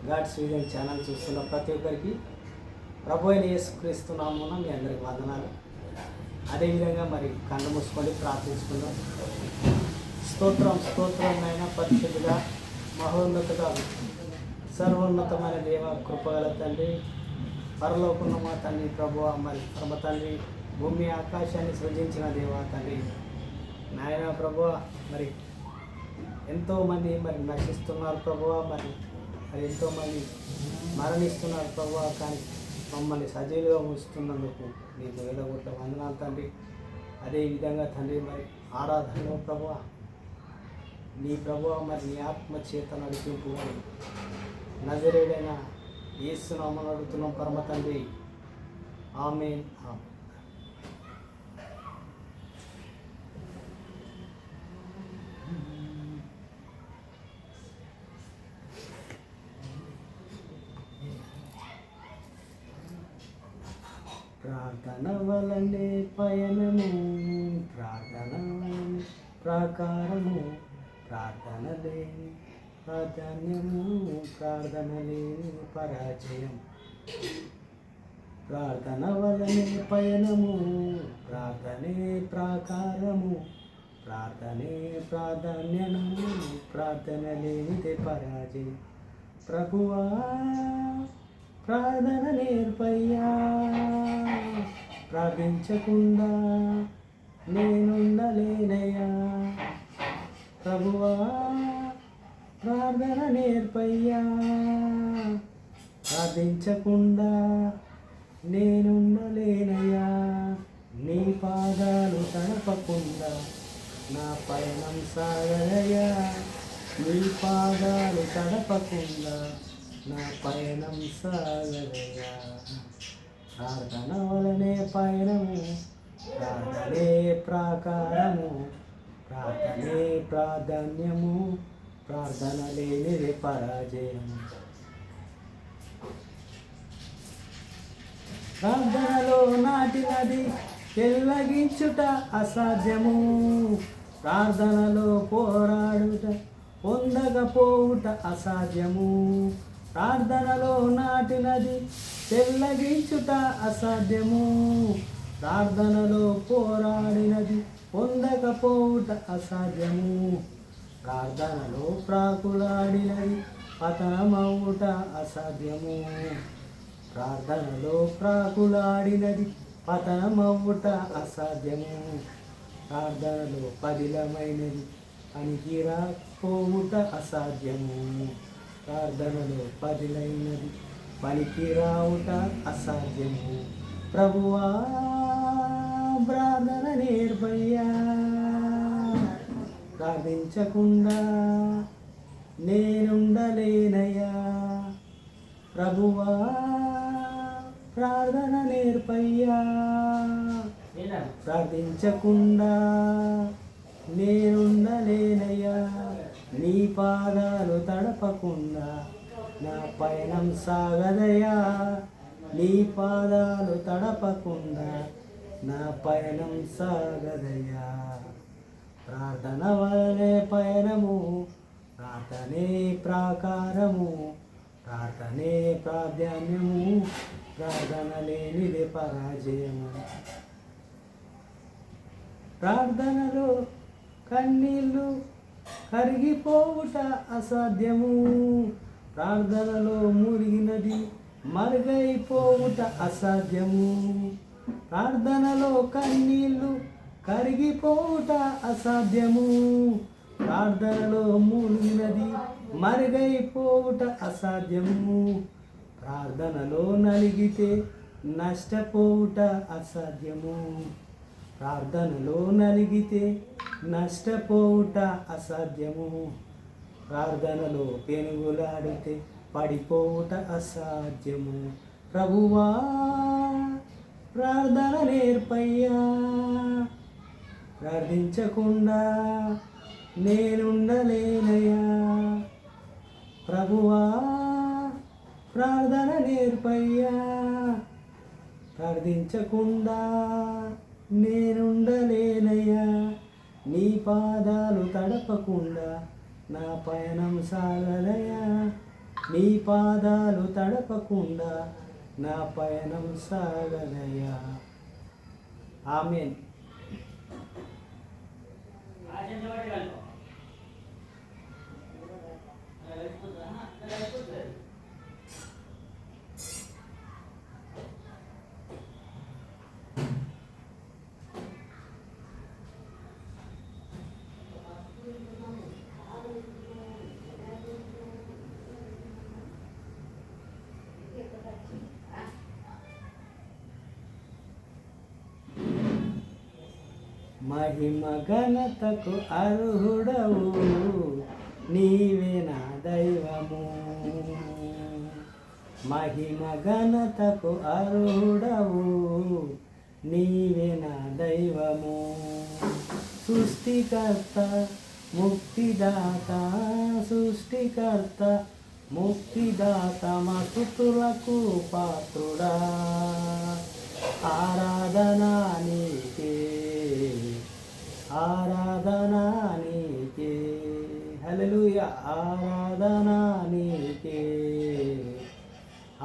God's vision channel చూస్తున్న ప్రతి ఒక్కరికి ప్రభు అయిన యేసుక్రీస్తు నామమున మీ అందరికి వందనాలు. అదేవిధంగా మరి కళ్ళు మూసుకొని ప్రార్థించుకుందాం. స్తోత్రం స్తోత్రం అయిన పరిశుద్ధుగా మహోన్నతుగా సర్వోన్నతమైన దేవ, కృపగల తండ్రి, పరలోకున్న మా తండ్రి, ప్రభువ మరి పరమ తండ్రి, భూమి ఆకాశాన్ని సృజించిన దేవ తండ్రి, నాయన ప్రభువ మరి ఎంతోమంది మరి నశిస్తున్నారు ప్రభువ, మరి ఎంతోమంది మరణిస్తున్నారు ప్రభువ, కానీ మమ్మల్ని సజీలుగా ఉంచుతున్నందుకు నీకు వేలగొట్ల వందనాలు తండ్రి. అదేవిధంగా తండ్రి మరి ఆరాధనలో ప్రభువ నీ ప్రభువ మరి నీ ఆత్మ చేత నడిపింపు అని నజరేడైన యేసు నామమున అడుగుతున్నాం పరమ తండ్రి, ఆమేన్. ప్రార్థన వలనే పయనము, ప్రార్థన వలనే ప్రాకారము, ప్రార్థన లేని ప్రాధాన్యము, ప్రార్థన లేని పరాజయం. ప్రార్థన వలనే పయనము, ప్రార్థనే ప్రాకారము, ప్రార్థనే ప్రాధాన్యము, ప్రార్థన లేనిదే పరాజయం. ప్రభువా ప్రార్థన నేర్పయ్యా, ప్రార్థించకుండా నేనుండలేనయ్యా. ప్రభువా ప్రార్థన నేర్పయ్యా, ప్రార్థించకుండా నేనుండలేనయ్యా. నీ పాదాలు తడపకుండా నా పయనం సాగదయ్యా, నీ పాదాలు తడపకుండా నా పయనం సాగదయ్యా. ప్రార్థన వలనే పయనము, ప్రార్థనే ప్రాకారము, ప్రార్థనే ప్రాధాన్యము, ప్రార్థన లేనిదే పరాజయము. ప్రార్థనలో నాటినది పెళ్ళగించుట అసాధ్యము, ప్రార్థనలో పోరాడుట పొందకపోవుట అసాధ్యము. ప్రార్థనలో నాటినది పెళ్ళగించుట అసాధ్యము, ప్రార్థనలో పోరాడినది పొందకపోవుట అసాధ్యము. ప్రార్థనలో ప్రాకులాడినది పతనమవుట అసాధ్యము, ప్రార్థనలో ప్రాకులాడినది పతనమవుట అసాధ్యము. ప్రార్థనలో పదిలమైనది పనికిరాపోవుట అసాధ్యము, ప్రార్థనలో పదిలైనది పనికిరావుట అసాధ్యము. ప్రభువా ప్రార్థన నేర్పయ్యా, ప్రార్థించకుండా నేనుండలేనయ్యా. ప్రభువా ప్రార్థన నేర్పయ్యా, ప్రార్థించకుండా నేనుండలేనయ్యా. నీ పాదాలు తడపకుండా నా పయనం సాగదయ్యా, నీ పాదాలు తడపకుండా నా పయనం సాగదయ్యా. ప్రార్థన వలనే పయనము, ప్రార్థనే ప్రాకారము, ప్రార్థనే ప్రాధాన్యము, ప్రార్థన లేనిదే పరాజయము. ప్రార్థనలో కన్నీళ్ళు కరిగిపోవుట అసాధ్యము, ప్రార్థనలో మురిగినది మరుగైపోవుట అసాధ్యము. ప్రార్థనలో కన్నీళ్ళు కరిగిపోవుట అసాధ్యము, ప్రార్థనలో మురిగినది మరుగైపోవుట అసాధ్యము. ప్రార్థనలో నలిగితే నష్టపోవుట అసాధ్యము, ప్రార్థనలో నలిగితే నష్టపోవుట అసాధ్యము. ప్రార్థనలో పెనుగులాడితే పడిపోవుట అసాధ్యము. ప్రభువా ప్రార్థన నేర్పయ్యా, ప్రార్థించకుండా నేనుండలేనయ్యా. ప్రభువా ప్రార్థన నేర్పయ్యా, ప్రార్థించకుండా నేనుండలేనయ్యా. నీ పాదాలు తడపకుండా నా పయనం సాగదయ్యా, నీ పాదాలు తడపకుండా నా పయనం సాగనయ్యా. ఆమేన్. మహిమ ఘనతకు అర్హుడవు నీవే నా దైవము. మహిమ ఘనతకు అర్హుడవు నీవే నా దైవము. సృష్టికర్త ముక్తిదాత, సృష్టికర్త ముక్తిదాత, మా స్తుతులకు పాత్రుడా. ఆరాధనా నీకే, ఆరాధనా నీకే, హల్లెలూయా. ఆరాధనా నీకే,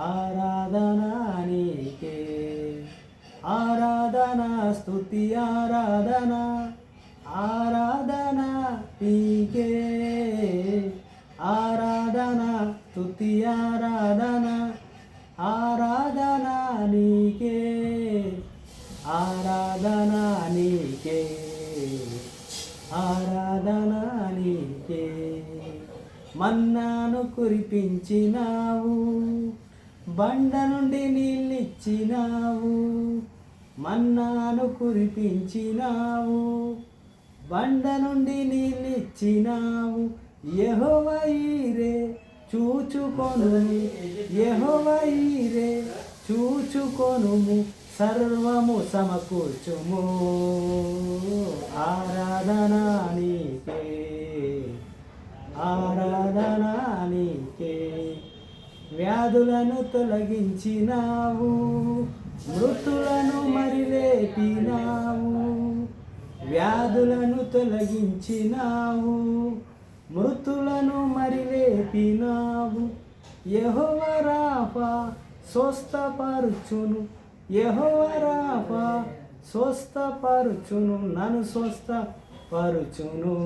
ఆరాధనా నీకే, ఆరాధనా స్తుతి ఆరాధనా, ఆరాధనా నీకే, ఆరాధనా స్తుతి ఆరాధనా, ఆరాధనా నీకే, ఆరాధనా నీకే, ఆరాధనా నీకే. మన్నాను కురిపించినావు, బండ నుండి నీళ్ళిచ్చినావు. మన్నాను కురిపించినావు, బండ నుండి నీళ్ళిచ్చినావు. యెహోవా ఈరే చూచుకొనుము, యెహోవా ఈరే చూచుకొనుము, సర్వము సమకూర్చుము. ఆరాధనా నీకే, ఆరాధనా నీకే. వ్యాధులను తొలగించినావు, మృతులను మరిలేపినావు. వ్యాధులను తొలగించినావు, మృతులను మరిలేపినావు. యెహోవా రాఫా స్వస్థపరుచును, యెహోవా రాఫా స్వస్థపరుచును, నన్ను స్వస్థపరుచును.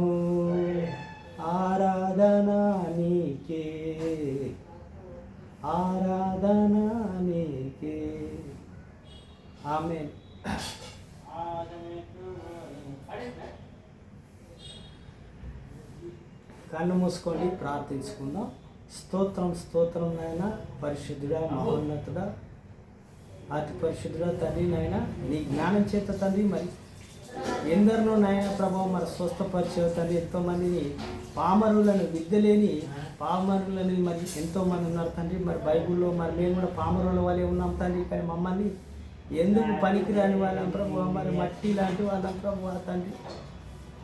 ఆరాధనా నీకే, ఆరాధనా నీకే. ఆమేన్. కన్ను మూసుకోండి, ప్రార్థించుకుందాం. స్తోత్రం స్తోత్రం నాయన, పరిశుద్ధుడా, మహోన్నతుడా, అతి పరిశుద్ధుడా తండ్రి నాయన. నీ జ్ఞానం చేత తండ్రి మరి ఎందరినో నాయన ప్రభావం మరి స్వస్థపరిచే తండ్రి. ఎంతోమందిని పామరులను, విద్య లేని పామరులని మరి ఎంతోమంది ఉన్నారు తండ్రి. మరి బైబిల్లో మరి మేము కూడా పామరుల వాళ్ళే ఉన్నాం తండ్రి. కానీ మమ్మల్ని ఎందుకు పనికిరాని వాళ్ళం ప్రభు, మరి మట్టి లాంటి వాళ్ళం ప్రభు తండ్రి.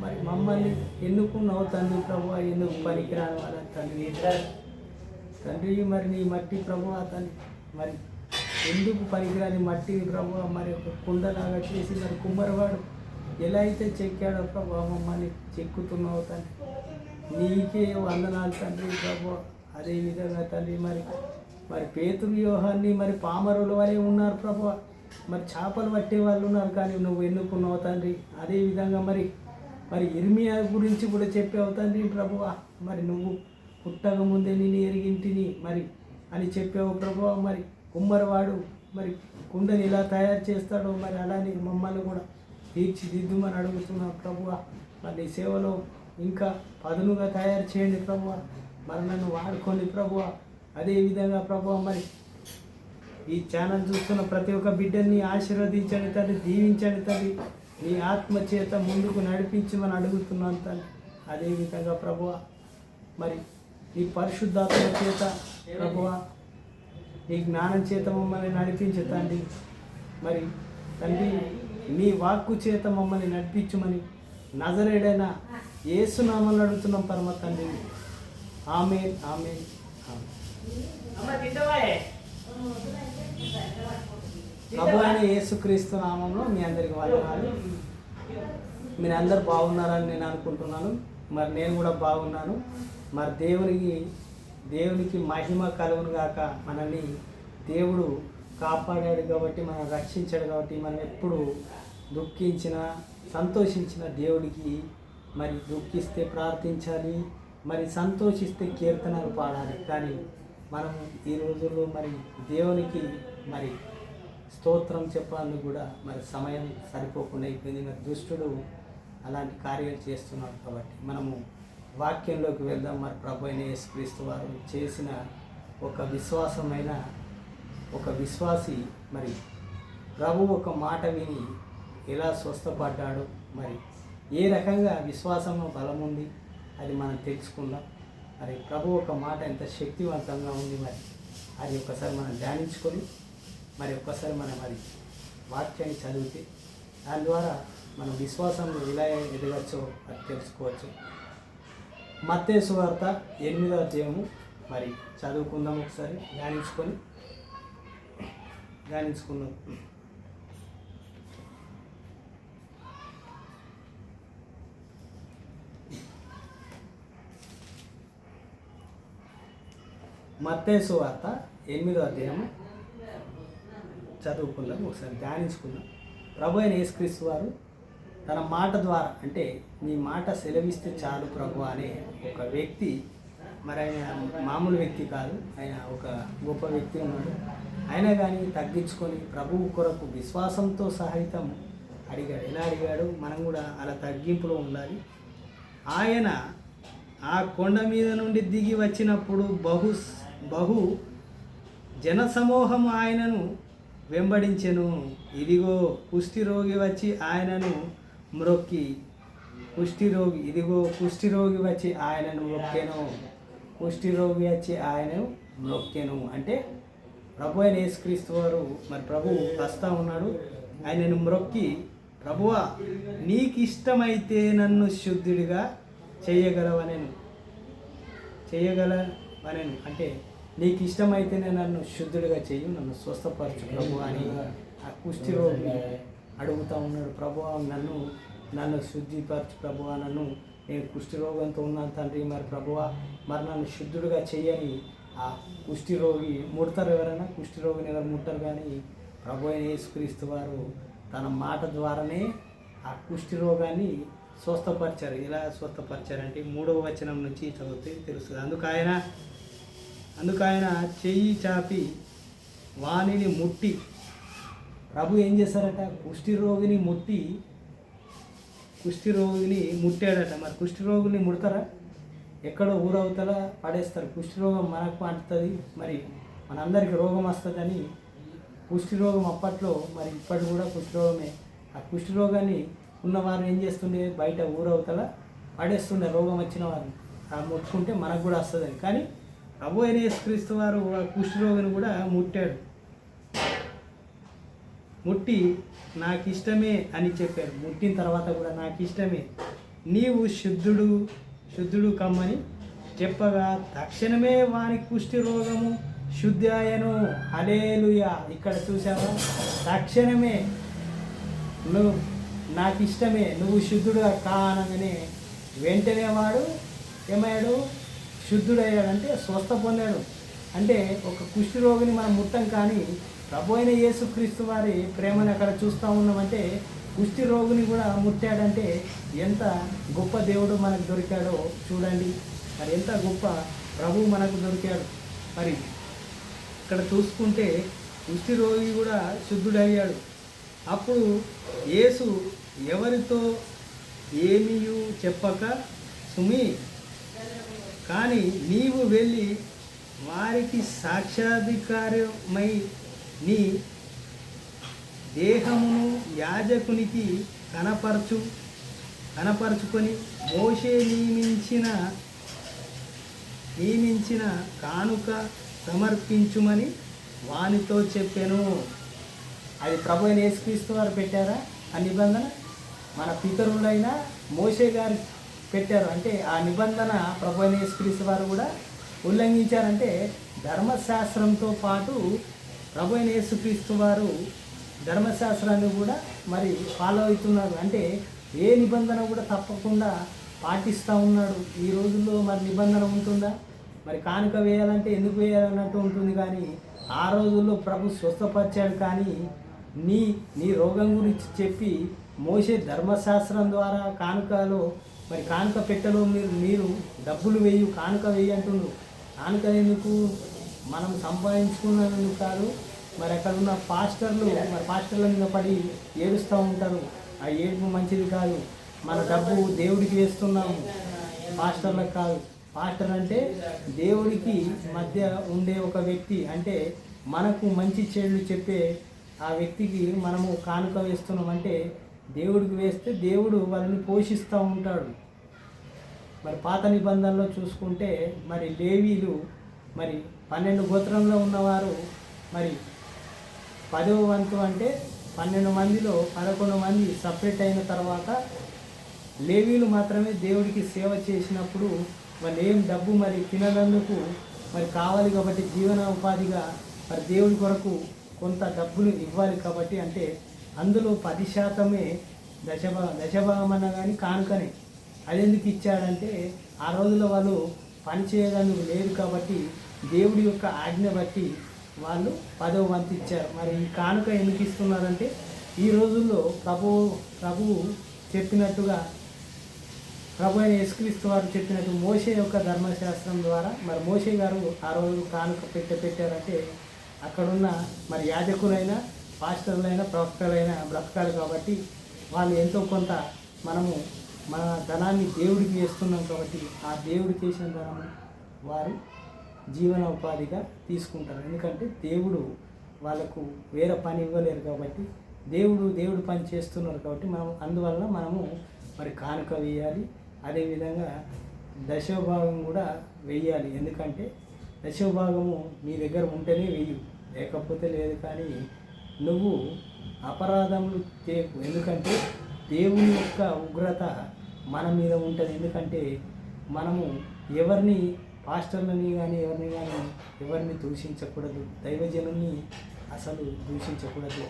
మరి మమ్మల్ని ఎన్నుకున్నావు తండ్రి ప్రభు, ఎందుకు పనికిరాని వాళ్ళం తండ్రి. తండ్రి మరి నీ మట్టి ప్రభు తండ్రి, మరి ఎందుకు పనికిరాని మట్టిని ప్రభు మరి ఒక కుండలాగా చేసి మరి కుమ్మరివాడు ఎలా అయితే చెక్కాడో ప్రభు మమ్మల్ని చెక్కుతున్నావు తండ్రి. నీకే వందనాలు తండ్రి ప్రభు. అదేవిధంగా తండ్రి మరి పేతురు యోహాన్ని మరి పామరుల వలె ఉన్నారు ప్రభు. మరి చేపలు పట్టే వాళ్ళు ఉన్నారు, కానీ నువ్వు ఎన్నుకున్నావు తండ్రి. అదేవిధంగా మరి ఇర్మియా గురించి కూడా చెప్పావు తండ్రి ప్రభువ. మరి నువ్వు పుట్టక ముందే నేను ఎరిగింటిని మరి అని చెప్పావు ప్రభువ. మరి కుమ్మరివాడు మరి కుండని ఎలా తయారు చేస్తాడో మరి అలానే మమ్మల్ని కూడా తీర్చిదిద్దుమని అడుగుతున్నావు ప్రభువ. మరి నీ సేవలో ఇంకా పదునుగా తయారు చేయండి ప్రభువ. మరి నన్ను వాడుకోండి ప్రభువ. అదేవిధంగా ప్రభువ మరి ఈ ఛానల్ చూస్తున్న ప్రతి ఒక్క బిడ్డని ఆశీర్వదించండి తండ్రి, దీవించండి తండ్రి. నీ ఆత్మ చేత ముందుకు నడిపించమని అడుగుతున్నాను తండ్రి. అదేవిధంగా ప్రభువ మరి నీ పరిశుద్ధాత్మ చేత ప్రభువ, నీ జ్ఞానం చేత మమ్మల్ని నడిపించు తండ్రి. మరి తండ్రి నీ వాక్కు చేత మమ్మల్ని నడిపించమని నజరేడైన యేసునామములో అడుగుతున్నాం పరమ తండ్రి. ఆమేన్, ఆమేన్, ఆమేన్. ప్రభు అయిన యేసుక్రీస్తు నామంలో మీ అందరికి వందనాలు. మీరు అందరు బాగున్నారని నేను అనుకుంటున్నాను. మరి నేను కూడా బాగున్నాను. మరి దేవునికి దేవునికి మహిమ కలుగును గాక. మనల్ని దేవుడు కాపాడాడు కాబట్టి, మనం రక్షించాడు కాబట్టి, మనం ఎప్పుడు దుఃఖించిన సంతోషించిన దేవుడికి మరి దుఃఖిస్తే ప్రార్థించాలి, మరి సంతోషిస్తే కీర్తనలు పాడాలి. కానీ మనం ఈ రోజుల్లో మరి దేవునికి మరి స్తోత్రం చెప్పడానికి కూడా మరి సమయం సరిపోకుండా అయిపోయింది. మరి దుష్టుడు అలాంటి కార్యాలు చేస్తున్నాడు. కాబట్టి మనము వాక్యంలోకి వెళ్దాం. మరి ప్రభు అయిన యేసుక్రీస్తు వారు చేసిన ఒక విశ్వాసి మరి ప్రభు ఒక మాట విని ఎలా స్వస్థపడ్డాడు, మరి ఏ రకంగా విశ్వాసంలో బలం ఉంది అది మనం తెలుసుకుందాం. మరి ప్రభు ఒక మాట ఎంత శక్తివంతంగా ఉంది, మరి అది ఒకసారి మనం ధ్యానించుకొని మరి ఒక్కసారి మనం మరి వాక్యాన్ని చదివితే దాని ద్వారా మనం విశ్వాసంలో ఎలా ఎదగచ్చో అది తెలుసుకోవచ్చు. మత్తయి సువార్త 8వ అధ్యాయము మరి చదువుకుందాం, ఒకసారి ధ్యానించుకుందాం. మత్తయి సువార్త 8వ అధ్యాయము చదువుకుందాం, ఒకసారి ధ్యానించుకుందాం. ప్రభు అయిన యేసుక్రీస్తు వారు తన మాట ద్వారా, అంటే నీ మాట సెలవిస్తే చాలు ప్రభు అనే ఒక వ్యక్తి, మరి ఆయన మామూలు వ్యక్తి కాదు, ఆయన ఒక గొప్ప వ్యక్తి ఉన్నాడు. అయినా కానీ తగ్గించుకొని ప్రభువు కొరకు విశ్వాసంతో సహితం అడిగాడు. ఎలా అడిగాడు? మనం కూడా అలా తగ్గింపులో ఉండాలి. ఆయన ఆ కొండ మీద నుండి దిగి వచ్చినప్పుడు బహు జనసమూహం ఆయనను వెంబడించెను. ఇదిగో కుష్ఠిరోగి వచ్చి ఆయనను మ్రొక్కి కుష్ఠిరోగి వచ్చి ఆయనను మొక్కెను. అంటే ప్రభు అయిన యేసుక్రీస్తు వారు మరి ప్రభువు వస్తా ఉన్నాడు. ఆయనను మ్రొక్కి, ప్రభువా నీకు ఇష్టమైతే నన్ను శుద్ధుడిగా చేయగలవనెను. అంటే నీకు ఇష్టమైతేనే నన్ను శుద్ధుడిగా చెయ్యి, నన్ను స్వస్థపరచు ప్రభు అని ఆ కుష్ఠిరోగి అడుగుతూ ఉన్నాడు. ప్రభువా నన్ను శుద్ధిపరచు ప్రభువా, నేను కుష్ఠిరోగంతో ఉన్నాను తండ్రి, మరి ప్రభువా మరి నన్ను శుద్ధుడిగా చెయ్యని ఆ కుష్ఠిరోగి ముడతారు. ఎవరైనా కుష్ఠిరోగిని ఎవరు ముట్టరు, కానీ ప్రభు అయిన యేసుక్రీస్తు వారు తన మాట ద్వారానే ఆ కుష్ఠిరోగాన్ని స్వస్థపరిచారు. ఎలా స్వస్థపరిచారంటే 3వ వచనం నుంచి చదివితే తెలుస్తుంది. అందుకు ఆయన చెయ్యి చాపి వాణిని ముట్టి, ప్రభు ఏం చేశారట? కుష్ఠిరోగిని ముట్టాడట. మరి కుష్ఠిరోగిని ముడతారా? ఎక్కడో ఊరవతల పడేస్తారు. కుష్ఠిరోగం మనకు అంటుతుంది, మరి మనందరికీ రోగం వస్తుందని కుష్ఠిరోగం అప్పట్లో, మరి ఇప్పటి కూడా కుష్ఠిరోగమే. ఆ కుష్ఠిరోగాన్ని ఉన్నవారు ఏం చేస్తుండే? బయట ఊరవతల పడేస్తుండే రోగం వచ్చిన వారిని. ఆ ముట్టుకుంటే మనకు కూడా వస్తుందని. కానీ ప్రభు అయిన యేసుక్రీస్తు వారు ఆ కుష్ఠరోగిని కూడా ముట్టాడు. ముట్టి నాకు ఇష్టమే అని చెప్పాడు. ముట్టిన తర్వాత కూడా నాకు ఇష్టమే, నీవు శుద్ధుడు కమ్మని చెప్పగా తక్షణమే వాని కుష్ఠరోగము శుద్ధి ఆయను. హల్లెలూయా. ఇక్కడ చూసావా? తక్షణమే నాకు ఇష్టమే, నువ్వు శుద్ధుడుగా కానగానే వెంటనే వాడు ఏమయ్యాడు? శుద్ధుడయ్యాడంటే స్వస్థ పొందాడు. అంటే ఒక కుష్ఠరోగిని మనం ముట్టం, కానీ ప్రభు అయిన యేసుక్రీస్తు వారి ప్రేమను అక్కడ చూస్తూ ఉన్నామంటే కుష్ఠరోగిని కూడా ముట్టాడంటే ఎంత గొప్ప దేవుడు మనకు దొరికాడో చూడండి. మరి ఎంత గొప్ప ప్రభు మనకు దొరికాడు. మరి ఇక్కడ చూసుకుంటే కుష్ఠరోగి కూడా శుద్ధుడయ్యాడు. అప్పుడు యేసు ఎవరితో ఏమీ చెప్పక, సుమి కానీ నీవు వెళ్ళి వారికి సాక్షాధికారమై నీ దేహమును యాజకునికి కనపరుచుకొని మోషే నియమించిన కానుక సమర్పించుమని వానితో చెప్పాను. అది ప్రభు అయిన యేసుక్రీస్తు వారు పెట్టారా ఆ నిబంధన? మన పితరులైన మోషే గారు పెట్టారు. అంటే ఆ నిబంధన ప్రభు అయిన యేసుక్రీస్తు వారు కూడా ఉల్లంఘించారంటే ధర్మశాస్త్రంతో పాటు ప్రభు అయిన యేసుక్రీస్తు వారు ధర్మశాస్త్రాన్ని కూడా మరి ఫాలో అవుతున్నారు. అంటే ఏ నిబంధన కూడా తప్పకుండా పాటిస్తూ ఉన్నాడు. ఈ రోజుల్లో మరి నిబంధన ఉంటుందా? మరి కానుక వేయాలంటే ఎందుకు వేయాలన్నట్టు ఉంటుంది. కానీ ఆ రోజుల్లో ప్రభు స్వస్థపరిచాడు. కానీ నీ నీ రోగం గురించి చెప్పి మోసే ధర్మశాస్త్రం ద్వారా కానుకలో మరి కానుక పెట్టలో మీరు డబ్బులు వేయు కానుక వేయి అంటుండ్రు. కానుక ఎందుకు? మనం సంపాదించుకున్నందుకు కాదు. మరి అక్కడ ఉన్న పాస్టర్ల మీద పడి ఏడుస్తూ ఉంటారు. ఆ ఏడుపు మంచిది కాదు. మన డబ్బు దేవుడికి వేస్తున్నాము, పాస్టర్లకు కాదు. పాస్టర్ అంటే దేవుడికి మధ్య ఉండే ఒక వ్యక్తి. అంటే మనకు మంచి చెడులు చెప్పే ఆ వ్యక్తికి మనము కానుక వేస్తున్నాం. అంటే దేవుడికి వేస్తే దేవుడు వాళ్ళని పోషిస్తూ ఉంటాడు. మరి పాత నిబంధనలో చూసుకుంటే మరి లేవీలు మరి 12 గోత్రంలో ఉన్నవారు మరి 10వ వంతు అంటే 12 మందిలో 11 మంది సపరేట్ అయిన తర్వాత లేవీలు మాత్రమే దేవుడికి సేవ చేసినప్పుడు వాళ్ళు ఏం డబ్బు మరి తిననందుకు మరి కావాలి కాబట్టి జీవన ఉపాధిగా మరి దేవుడి కొరకు కొంత డబ్బులు ఇవ్వాలి కాబట్టి అంటే అందులో 10% దశభాగం అన్నా కానీ కానుకనే. అది ఎందుకు ఇచ్చాడంటే ఆ రోజుల్లో వాళ్ళు పని చేయడానికి లేదు కాబట్టి దేవుడి యొక్క ఆజ్ఞ బట్టి వాళ్ళు 10వ వంతు ఇచ్చారు. మరి ఈ కానుక ఎందుకు ఇస్తున్నారంటే ఈ రోజుల్లో ప్రభువు చెప్పినట్టుగా ప్రభు అయిన యేసుక్రీస్తు వారు చెప్పినట్టు మోషే యొక్క ధర్మశాస్త్రం ద్వారా మరి మోషే గారు ఆ రోజు కానుక పెట్టారంటే అక్కడున్న మరి యాజకులైనా పాస్టర్లైనా ప్రవక్తలైనా బ్రతకాలి కాబట్టి వాళ్ళు ఎంతో కొంత మనము మన ధనాన్ని దేవుడికి వేస్తున్నాం కాబట్టి ఆ దేవుడికి వేసిన ధనం వారు జీవన ఉపాధిగా తీసుకుంటారు. ఎందుకంటే దేవుడు వాళ్ళకు వేరే పని ఇవ్వలేరు కాబట్టి దేవుడు పని చేస్తున్నారు కాబట్టి అందువలన మనము మరి కానుక వేయాలి. అదేవిధంగా దశభాగం కూడా వేయాలి. ఎందుకంటే దశభాగము నీ దగ్గర ఉంటేనే వేయు, లేకపోతే లేదు. కానీ నువ్వు అపరాధములు చేయకు. ఎందుకంటే దేవుని యొక్క ఉగ్రత మన మీద ఉంటుంది. ఎందుకంటే మనము ఎవరిని పాస్టర్లని కానీ ఎవరిని దూషించకూడదు. దైవజనుల్ని అసలు దూషించకూడదు.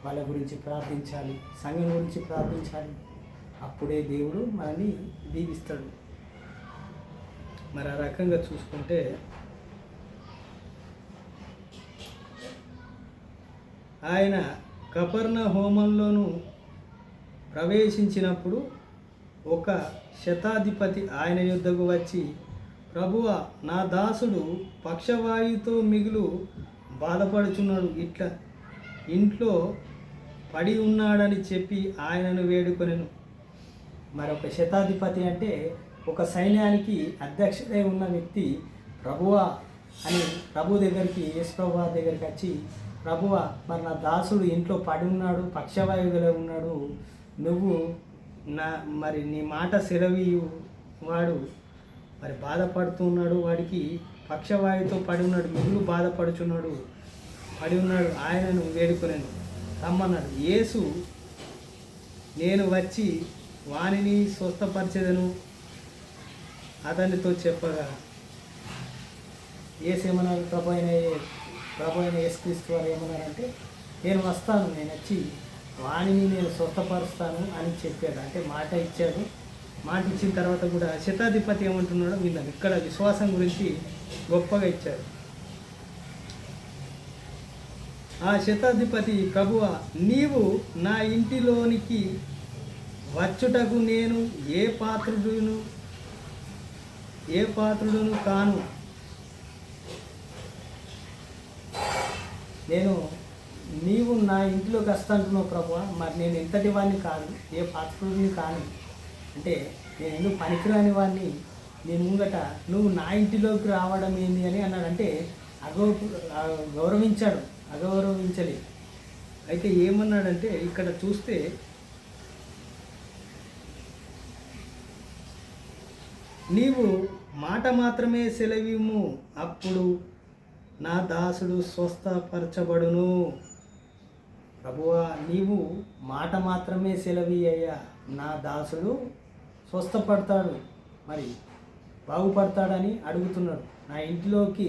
వాళ్ళ గురించి ప్రార్థించాలి, సంఘం గురించి ప్రార్థించాలి. అప్పుడే దేవుడు మనల్ని దీవిస్తాడు. మరి ఆ రకంగా చూసుకుంటే ఆయన కపెర్నహూములోను ప్రవేశించినప్పుడు ఒక శతాధిపతి ఆయన యుద్ధకు వచ్చి, ప్రభువా, నా దాసుడు పక్షవాయువుతో మిగులు బాధపడుచున్నాడు, ఇట్లా ఇంట్లో పడి ఉన్నాడని చెప్పి ఆయనను వేడుకొనెను. మరొక శతాధిపతి అంటే ఒక సైన్యానికి అధ్యక్షుడై ఉన్న వ్యక్తి ప్రభువా అని ప్రభు దగ్గరికి యేసుప్రభు దగ్గరికి వచ్చి, ప్రభువా, మరి నా దాసుడు ఇంట్లో పడి ఉన్నాడు, పక్షవాయువులో ఉన్నాడు, నువ్వు మరి నీ మాట సెలవు, వాడు మరి బాధపడుతున్నాడు, వాడికి పక్షవాయువుతో పడి ఉన్నాడు, మిగులు బాధపడుచున్నాడు, పడి ఉన్నాడు, ఆయనను వేడుకొనెను, రమ్మన్నాడు. యేసు, నేను వచ్చి వానిని స్వస్థపరిచెదను అతనితో చెప్పగా, యేసు ఏమన్నారు? ప్రభు అయిన యేసుక్రీస్తు వారు ఏమన్నారంటే, నేను వస్తాను, నేను వచ్చి వాణిని నేను స్వస్థపరుస్తాను అని చెప్పాడు. అంటే మాట ఇచ్చాడు. మాట ఇచ్చిన తర్వాత కూడా శతాధిపతి ఏమంటున్నాడో విన్నాను. ఇక్కడ విశ్వాసం గురించి గొప్పగా ఇచ్చాడు. ఆ శతాధిపతి, ప్రభువా, నీవు నా ఇంటిలోనికి వచ్చుటకు నేను ఏ పాత్రుడును కాను. నీవు నా ఇంటిలోకి వస్తాంటున్నావు ప్రభువా, మరి నేను ఎంతటి వాడిని కాదు, ఏ పాత్రుడిని కాను. అంటే నేను ఎందుకు పనికిరాని వాడిని, నేను ముంగట నువ్వు నా ఇంటిలోకి రావడం ఏంది అని అన్నాడు. అంటే అగౌరవించలే. అయితే ఏమన్నాడంటే ఇక్కడ చూస్తే, నీవు మాట మాత్రమే సెలవిమ్ము, అప్పుడు నా దాసుడు స్వస్థపరచబడును. ప్రభువా, నీవు మాట మాత్రమే సెలవీయ్యా, నా దాసుడు స్వస్థపడతాడు, మరి బాగుపడతాడని అడుగుతున్నాడు. నా ఇంటిలోకి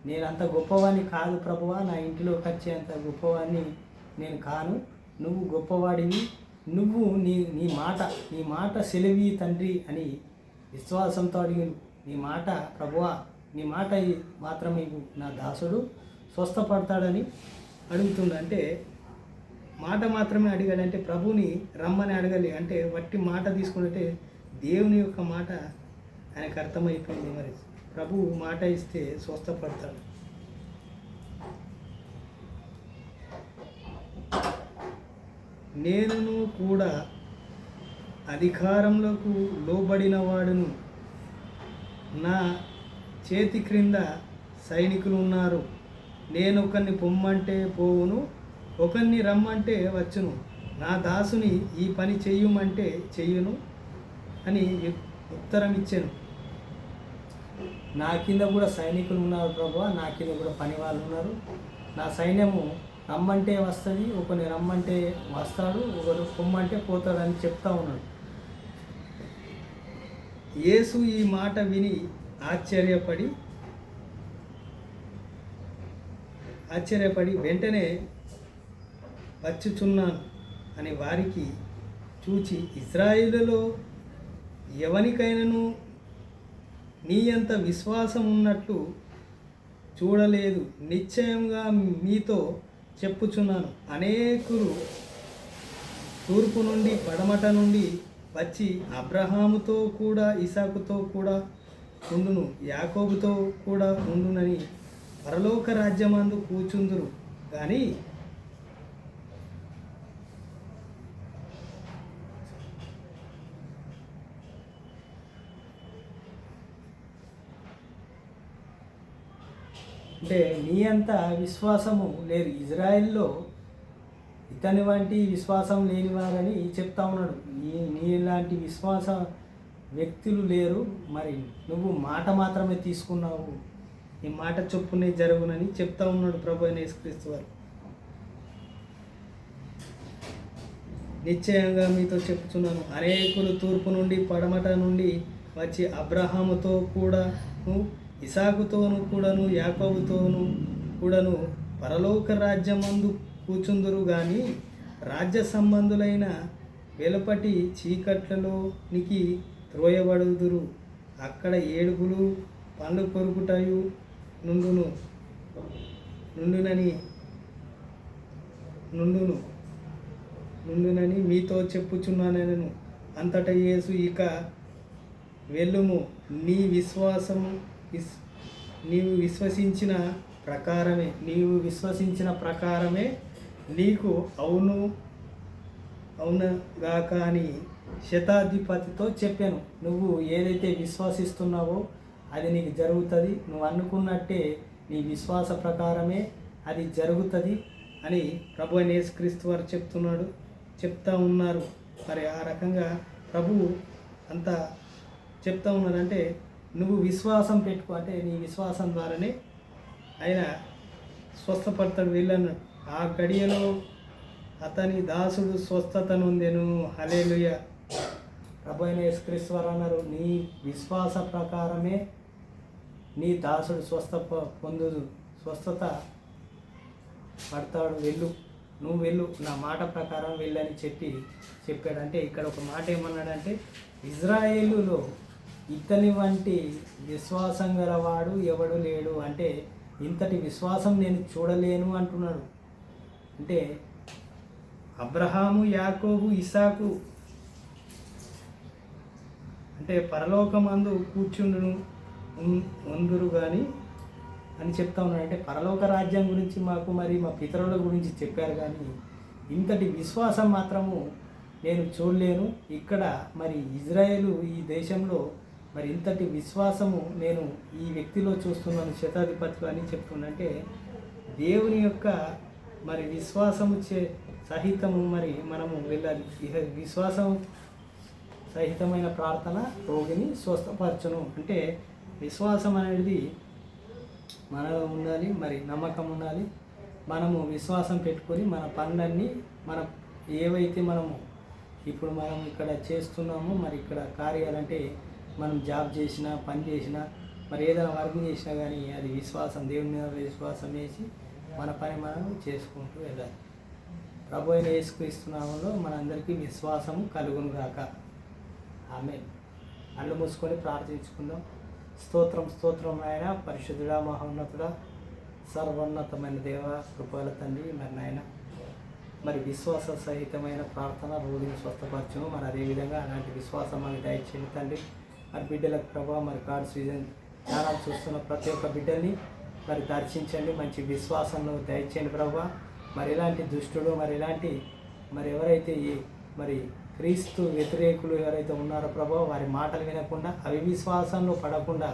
నేను అంత గొప్పవాడిని కాదు ప్రభువా, నా ఇంటిలోకి వచ్చే అంత గొప్పవాడిని నేను కాను, నువ్వు గొప్పవాడిని, నువ్వు నీ మాట సెలవి తండ్రి అని విశ్వాసంతో అడిగాను. నీ మాట ప్రభువా నీ మాట మాత్రం నా దాసుడు స్వస్థపడతాడని అడుగుతుండ. అంటే మాట మాత్రమే అడిగాడంటే ప్రభుని రమ్మని అడగాలి. అంటే వట్టి మాట తీసుకుంటే దేవుని యొక్క మాట ఆయనకు అర్థమైపోయింది. మరి ప్రభువు మాట ఇస్తే స్వస్థపడతాడు. నేనును కూడా అధికారంలోకి లోబడిన వాడును, నా చేతి క్రింద సైనికులు ఉన్నారు. నేను ఒకరిని పొమ్మంటే పోవును, ఒకరిని రమ్మంటే వచ్చును, నా దాసుని ఈ పని చెయ్యమంటే చెయ్యును అని ఉత్తరం ఇచ్చాను. నా కింద కూడా సైనికులు ఉన్నారు ప్రభువా, నా కింద కూడా పని వాళ్ళు ఉన్నారు. నా సైన్యము రమ్మంటే వస్తుంది, ఒకరిని రమ్మంటే వస్తాడు, ఒకరు పొమ్మంటే పోతాడు అని చెప్తా ఉన్నాడు. యేసు ఈ మాట విని ఆశ్చర్యపడి వెంటనే వచ్చుచున్నాను అని వారికి చూచి, ఇశ్రాయేలులో ఎవనికైనాను నీ అంత విశ్వాసం ఉన్నట్లు చూడలేదు. నిశ్చయంగా మీతో చెప్పుచున్నాను, అనేకులు తూర్పు నుండి పడమట నుండి వచ్చి అబ్రహాముతో కూడా ఇసాకుతో కూడా ఉండును, యాకోబుతో కూడా ఉండునని పరలోక రాజ్యమందు కూర్చుందురు. కానీ అంటే నీ అంత విశ్వాసము లేదు, ఇజ్రాయెల్లో ఇతని వంటి విశ్వాసం లేనివారని చెప్తా ఉన్నాడు. నీలాంటి విశ్వాస వ్యక్తులు లేరు. మరి నువ్వు మాట మాత్రమే తీసుకున్నావు, ఈ మాట చొప్పునే జరుగునని చెప్తా ఉన్నాడు ప్రభు అయిన యేసుక్రీస్తు వారు. నిశ్చయంగా మీతో చెప్తున్నాను, అనేకులు తూర్పు నుండి పడమట నుండి వచ్చి అబ్రహాముతో కూడాను ఇసాకుతోను కూడాను యాకోబుతోను కూడాను పరలోక రాజ్యమందు కూర్చుందురు. కానీ రాజ్య సంబంధులైన వెలుపటి చీకట్లలోనికి త్రోయబడుదురు. అక్కడ ఏడుగులు పండ్లు కొరుకుటయు నుండునని మీతో చెప్పుచున్నానెను. అంతటా యేసు, ఇక వెళ్ళుము, నీవు విశ్వసించిన ప్రకారమే నీకు అవునగాక అని శతాధిపతితో చెప్పాను. నువ్వు ఏదైతే విశ్వసిస్తున్నావో అది నీకు జరుగుతుంది, నువ్వు అనుకున్నట్టే నీ విశ్వాస ప్రకారమే అది జరుగుతుంది అని ప్రభు అయిన యేసుక్రీస్తు వారు చెప్తా ఉన్నారు. మరి ఆ రకంగా ప్రభువు అంతా చెప్తా ఉన్నారంటే నువ్వు విశ్వాసం పెట్టుకో, అంటే నీ విశ్వాసం ద్వారానే ఆయన స్వస్థపడతాడు వెళ్ళన్నాడు. ఆ గడియలో అతని దాసుడు స్వస్థత నొందెను. హల్లెలూయా. ప్రభు అయిన యేసుక్రీస్తు వారు అన్నారు, నీ విశ్వాస ప్రకారమే నీ దాసుడు స్వస్థత పడతాడు. నువ్వు వెళ్ళు, నా మాట ప్రకారం వెళ్ళని చెప్పాడంటే ఇక్కడ ఒక మాట ఏమన్నాడంటే, ఇజ్రాయేలులో ఇతని వంటి విశ్వాసం గలవాడు ఎవడు లేడు. అంటే ఇంతటి విశ్వాసం నేను చూడలేను అంటున్నాడు. అంటే అబ్రహాము, యాకోబు, ఇసాకు అంటే పరలోకమందు ఉందురు కానీ అని చెప్తా ఉన్నాడు. అంటే పరలోక రాజ్యం గురించి మాకు మరి మా పితరుల గురించి చెప్పారు, కానీ ఇంతటి విశ్వాసం మాత్రము నేను చూడలేను. ఇక్కడ మరి ఇజ్రాయేలు ఈ దేశంలో మరి ఇంతటి విశ్వాసము నేను ఈ వ్యక్తిలో చూస్తున్నాను, శతాధిపతులు అని చెప్తున్నంటే దేవుని యొక్క మరి విశ్వాసము సహితము మరి మనము వెళ్ళాలి. విశ్వాసం సహితమైన ప్రార్థన రోగిని స్వస్థపరచును. అంటే విశ్వాసం అనేది మనలో ఉండాలి, మరి నమ్మకం ఉండాలి. మనము విశ్వాసం పెట్టుకొని మన పనులన్నీ ఏవైతే మనము ఇప్పుడు మనం ఇక్కడ చేస్తున్నామో, మరి ఇక్కడ కార్యాలంటే మనం జాబ్ చేసినా, పని చేసినా, మరి ఏదైనా వర్క్ చేసినా కానీ అది విశ్వాసం, దేవుని మీద విశ్వాసం వేసి మన పని మనం చేసుకుంటూ వెళ్ళాలి. ప్రభు అయిన యేసుక్రీస్తు నామములో మనందరికీ విశ్వాసము కలుగును గాక. ఆమేన్. కళ్ళు మూసుకొని ప్రార్థించుకుందాం. స్తోత్రం స్తోత్రం నాయన. పరిశుద్ధుడా, మహోన్నతుడా, సర్వోన్నతమైన దేవ, కృపల తండ్రి, మరి నాయన మరి విశ్వాస సహితమైన ప్రార్థన రోగిని స్వస్థపరచును. మరి అదేవిధంగా అలాంటి విశ్వాసం మనకి దయచేయండి తండ్రి. మరి బిడ్డలకు ప్రభావ మరి గాడ్స్ విజన్ ఛానల్ చూస్తున్న ప్రతి ఒక్క బిడ్డల్ని మరి దర్శించండి, మంచి విశ్వాసంలో దయచేయండి ప్రభావ. మరి ఇలాంటి దుష్టుడు మరి ఎవరైతే మరి క్రీస్తు వ్యతిరేకులు ఎవరైతే ఉన్నారో ప్రభావ, వారి మాటలు వినకుండా అవిశ్వాసంలో పడకుండా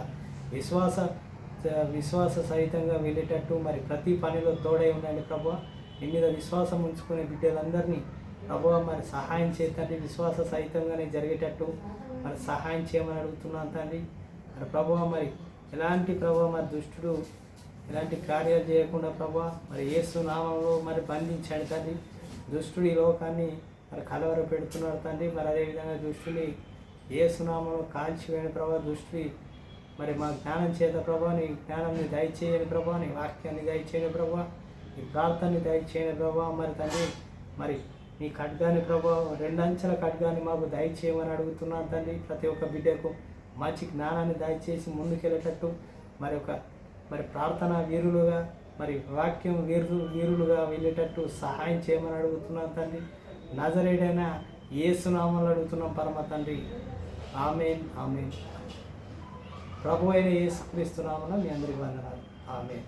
విశ్వాస సహితంగా వెళ్ళేటట్టు మరి ప్రతి పనిలో తోడై ఉండండి ప్రభావ. నీ మీద విశ్వాసం ఉంచుకునే బిడ్డలందరినీ ప్రభావ మరి సహాయం చేయండి. విశ్వాస సహితంగానే జరిగేటట్టు మరి సహాయం చేయమని అడుగుతున్నాను తండ్రి. మరి ప్రభావ మరి ఎలాంటి ప్రభావ మరి దుష్టుడు ఎలాంటి కార్యాలు చేయకుండా ప్రభావ మరి యేసు నామంలో మరి బంధించాడు తండ్రి. దుష్టుడు ఈ లోకాన్ని మరి కలవర పెడుతున్నాడు తండ్రి. మరి అదేవిధంగా దుష్టుని యేసు నామంలో కాల్చివేయని ప్రభావ. దుష్టుని మరి మా జ్ఞానం చేత ప్రభావ, నీ జ్ఞానాన్ని దయచేయని ప్రభావ, నీ వాక్యాన్ని దయచేయని ప్రభావ, నీ ప్రార్థనని దయచేయని ప్రభావ. మరి తండ్రి మరి నీ ఖడ్గాని ప్రభావ, 2 అంచెల ఖడ్గాని మాకు దయచేయమని అడుగుతున్నాను తండ్రి. ప్రతి ఒక్క బిడ్డకు మంచి జ్ఞానాన్ని దయచేసి ముందుకెళ్ళేటట్టు మరి ప్రార్థన వీరులుగా మరి వాక్యం వీరులుగా వెళ్ళేటట్టు సహాయం చేయమని అడుగుతున్నాను తండ్రి. నజరేయుడైన యేసు నామములో అడుగుతున్నాం పరమ తండ్రి. ఆమేన్ ఆమేన్. ప్రభు అయిన యేసుక్రీస్తు నామమున మీ అందరికీ వందనాలు. ఆమేన్.